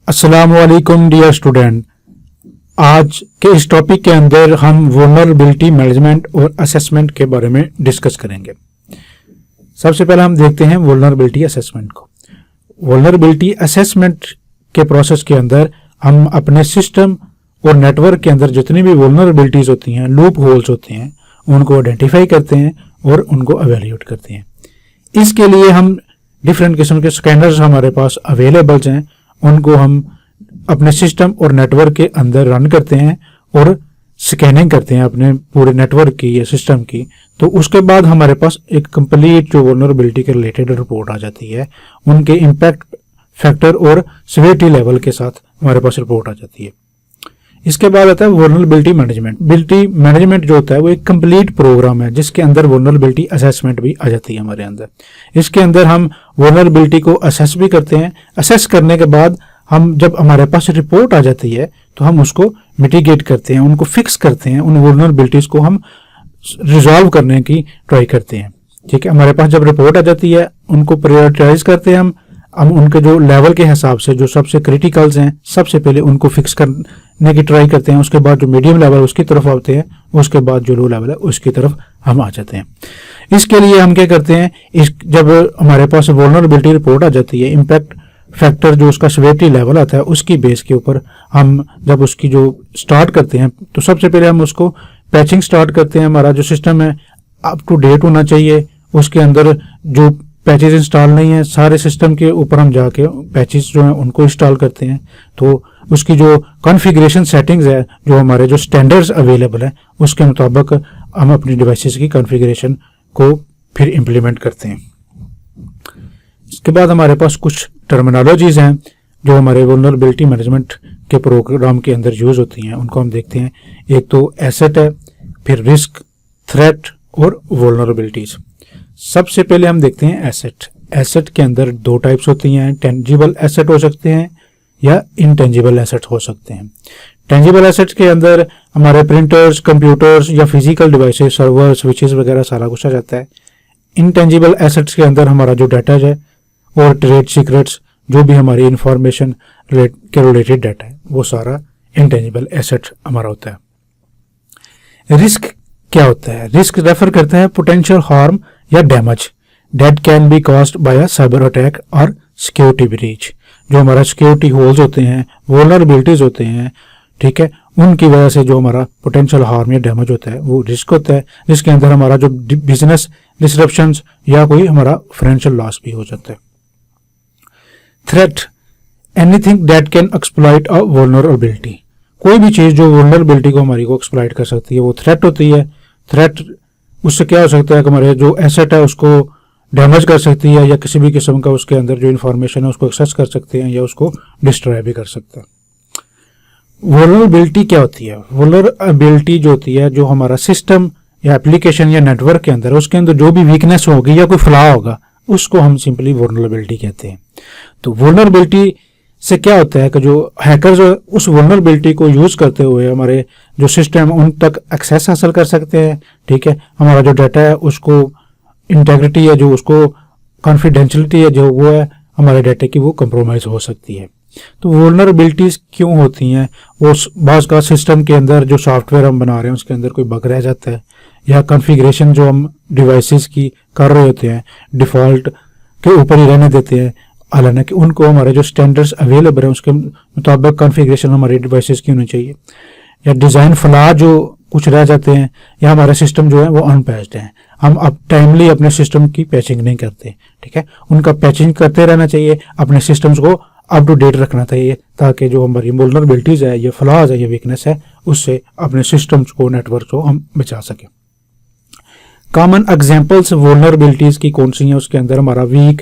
अस्सलामुअलैकुम dear student. आज के इस टॉपिक के अंदर हम वल्नरेबिलिटी मैनेजमेंट और असेसमेंट के बारे में डिस्कस करेंगे। सबसे पहले हम देखते हैं वल्नरेबिलिटी असेसमेंट को। वल्नरेबिलिटी असेसमेंट के प्रोसेस के अंदर हम अपने सिस्टम और नेटवर्क के अंदर जितनी भी वल्नरेबिलिटीज होती हैं, लूप होल्स होते हैं, उनको आइडेंटिफाई करते हैं और उनको एवेल्यूएट करते हैं। इसके लिए हम डिफरेंट किस्म के स्कैनर्स हमारे पास अवेलेबल्स हैं, उनको हम अपने सिस्टम और नेटवर्क के अंदर रन करते हैं और स्कैनिंग करते हैं अपने पूरे नेटवर्क की या सिस्टम की। तो उसके बाद हमारे पास एक कंप्लीट जो वल्नरेबिलिटी के रिलेटेड रिपोर्ट आ जाती है, उनके इम्पैक्ट फैक्टर और सिवियरिटी लेवल के साथ हमारे पास रिपोर्ट आ जाती है। इसके बाद आता है वल्नरेबिलिटी मैनेजमेंट। वल्नरेबिलिटी मैनेजमेंट जो होता है वो एक कंप्लीट प्रोग्राम है जिसके अंदर वल्नरेबिलिटी असेसमेंट भी आ जाती है हमारे अंदर। इसके अंदर हम वल्नरेबिलिटी को असेस भी करते हैं। असेस करने के बाद हम जब हमारे पास रिपोर्ट आ जाती है तो हम उसको मिटिगेट करते हैं, उनको फिक्स करते हैं, उन वल्नरेबिलिटीज को हम रिजॉल्व करने की ट्राई करते हैं। ठीक है, हमारे पास जब रिपोर्ट आ जाती है उनको प्रायोरिटाइज करते हैं हम उनके जो लेवल के हिसाब से जो सबसे क्रिटिकल्स हैं सबसे पहले उनको फिक्स करने की ट्राई करते हैं। उसके बाद जो मीडियम लेवल उसकी तरफ आते हैं, उसके बाद जो लो लेवल है उसकी तरफ हम आ जाते हैं। इसके लिए हम क्या करते हैं, जब हमारे पास वल्नरेबिलिटी रिपोर्ट आ जाती है, इम्पैक्ट फैक्टर जो उसका सिवियरिटी लेवल आता है उसकी बेस के ऊपर हम जब उसकी जो स्टार्ट करते हैं तो सबसे पहले हम उसको पैचिंग स्टार्ट करते हैं। हमारा जो सिस्टम है अप टू डेट होना चाहिए, उसके अंदर जो पैचेस इंस्टॉल नहीं है सारे सिस्टम के ऊपर हम जाके पैचेस जो हैं उनको इंस्टॉल करते हैं। तो उसकी जो कॉन्फ़िगरेशन सेटिंग्स है, जो हमारे जो स्टैंडर्ड्स अवेलेबल है उसके मुताबिक हम अपनी डिवाइसेस की कॉन्फ़िगरेशन को फिर इम्प्लीमेंट करते हैं। इसके बाद हमारे पास कुछ टर्मिनोलॉजीज हैं जो हमारे वल्नरेबिलिटी मैनेजमेंट के प्रोग्राम के अंदर यूज होती हैं, उनको हम देखते हैं। एक तो एसेट है, फिर रिस्क, थ्रेट और वल्नरेबिलिटीज। सबसे पहले हम देखते हैं एसेट। एसेट के अंदर दो टाइप्स होती हैं, टेंजिबल एसेट हो सकते हैं या इनटेंजिबल एसेट हो सकते हैं। टेंजिबल एसेट्स के अंदर हमारे प्रिंटर्स, कंप्यूटर्स या फिजिकल डिवाइसेस, सर्वर, स्विचेस वगैरह सारा कुछ आ जाता है। इनटेंजिबल एसेट्स के अंदर हमारा जो डाटा है और ट्रेड सीक्रेट्स, जो भी हमारी इंफॉर्मेशन के रिलेटेड डाटा है, वो सारा इनटेंजिबल एसेट हमारा होता है। रिस्क क्या होता है? रिस्क रेफर करता है पोटेंशियल हार्म या damage that can be caused by a cyber attack और सिक्योरिटी ब्रीच। जो हमारा सिक्योरिटी होल्स होते हैं, वल्नरेबिलिटीज होते हैं, ठीक है, उनकी वजह से जो हमारा पोटेंशियल हार्म या डैमेज होता है वो रिस्क होता है, जिसके अंदर हमारा जो बिजनेस डिसरप्शंस या कोई हमारा फाइनेंशियल लॉस भी हो जाता है। Threat, anything that can exploit a vulnerability. कोई भी चीज़ जो वल्नरेबिलिटी को हमारी को एक्सप्लॉइट कर सकती है वो थ्रेट होती है। थ्रेट उससे क्या हो सकता है कि हमारे जो एसेट है उसको डैमेज कर सकती है या किसी भी किस्म का उसके अंदर जो इन्फॉर्मेशन है उसको एक्सेस कर सकते हैं या उसको डिस्ट्रॉय भी कर सकते हैं। वल्नरेबिलिटी क्या होती है? वल्नरेबिलिटी जो होती है, जो हमारा सिस्टम या एप्लीकेशन या नेटवर्क के अंदर उसके अंदर जो भी वीकनेस होगी या कोई फ्लॉ होगा उसको हम सिंपली वल्नरेबिलिटी कहते हैं। तो वल्नरेबिलिटी से क्या होता है कि जो हैकर्स उस वल्नरेबिलिटी को यूज करते हुए हमारे जो सिस्टम उन तक एक्सेस हासिल कर सकते हैं। ठीक है, हमारा जो डाटा है उसको इंटेग्रिटी है, जो उसको कॉन्फिडेंशियलिटी है जो वो है हमारे डाटा की, वो कंप्रोमाइज हो सकती है। तो वल्नरेबिलिटीज क्यों होती हैं? वो बाज़ का सिस्टम के अंदर जो सॉफ्टवेयर हम बना रहे हैं उसके अंदर कोई बग रह जाता है या कॉन्फ़िगरेशन जो हम डिवाइसेस की कर रहे होते हैं डिफ़ॉल्ट के ऊपर ही रहने देते हैं, हालांकि उनको हमारे जो स्टैंडर्ड्स अवेलेबल है उसके मुताबिक कॉन्फ़िगरेशन हमारी डिवाइसेस की होनी चाहिए। या डिज़ाइन फ्लॉ जो कुछ रह जाते हैं या हमारे सिस्टम जो है वो अनपैच्ड हैं, हम अब टाइमली अपने सिस्टम की पैचिंग नहीं करते। ठीक है, उनका पैचिंग करते रहना चाहिए, अपने सिस्टम्स को अप टू डेट रखना चाहिए ताकि जो हमारी वल्नरेबिलिटीज है, ये फ्लॉज है, ये वीकनेस है, उससे अपने सिस्टम्स को, नेटवर्क को हम बचा सकें। कॉमन एग्जांपल्स वल्नरेबिलिटीज की कौन सी हैं? उसके अंदर हमारा वीक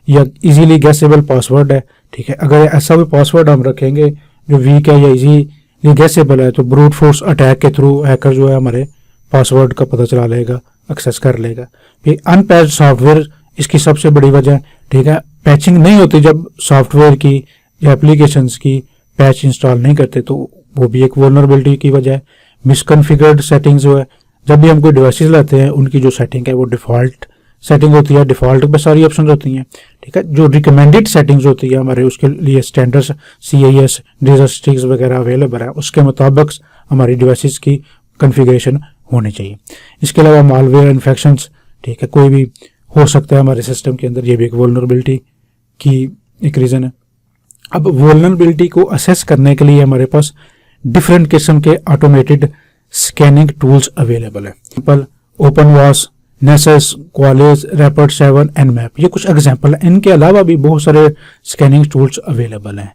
या इजीली गैसेबल पासवर्ड है। ठीक है, अगर ऐसा भी पासवर्ड हम रखेंगे जो वीक है या इजीली गैसेबल है तो ब्रूट फोर्स अटैक के थ्रू हैकर जो है हमारे पासवर्ड का पता चला लेगा, एक्सेस कर लेगा। फिर अनपैच्ड सॉफ्टवेयर इसकी सबसे बड़ी वजह। ठीक है, पैचिंग नहीं होती जब सॉफ्टवेयर की या एप्लीकेशंस की पैच इंस्टॉल नहीं करते तो वो भी एक वल्नरेबिलिटी की वजह है। मिसकॉन्फ़िगर्ड सेटिंग्स जो है, जब भी हम कोई डिवाइसेस लाते हैं उनकी जो सेटिंग है वो डिफ़ॉल्ट सेटिंग होती है, डिफ़ॉल्ट पे सारी ऑप्शन होती हैं, ठीक है। जो रिकमेंडेड सेटिंग्स होती है हमारे, उसके लिए स्टैंडर्ड्स CIS डिजास्टिक्स वगैरह अवेलेबल है, उसके मुताबिक हमारी डिवाइसेस की कॉन्फ़िगरेशन होनी चाहिए। इसके अलावा मालवेयर इन्फेक्शंस, ठीक है, कोई भी हो सकता है हमारे सिस्टम के अंदर, ये भी एक वल्नरेबिलिटी की एक रीज़न है। अब वल्नरेबिलिटी को असेस करने के लिए हमारे पास डिफरेंट किस्म के ऑटोमेटेड स्कैनिंग टूल्स अवेलेबल है। सिंपल, ओपनवास, नेसेस, क्वालिस, रैपिड 7, Nmap, ये कुछ एग्जांपल है। इनके अलावा भी बहुत सारे स्कैनिंग टूल्स अवेलेबल हैं,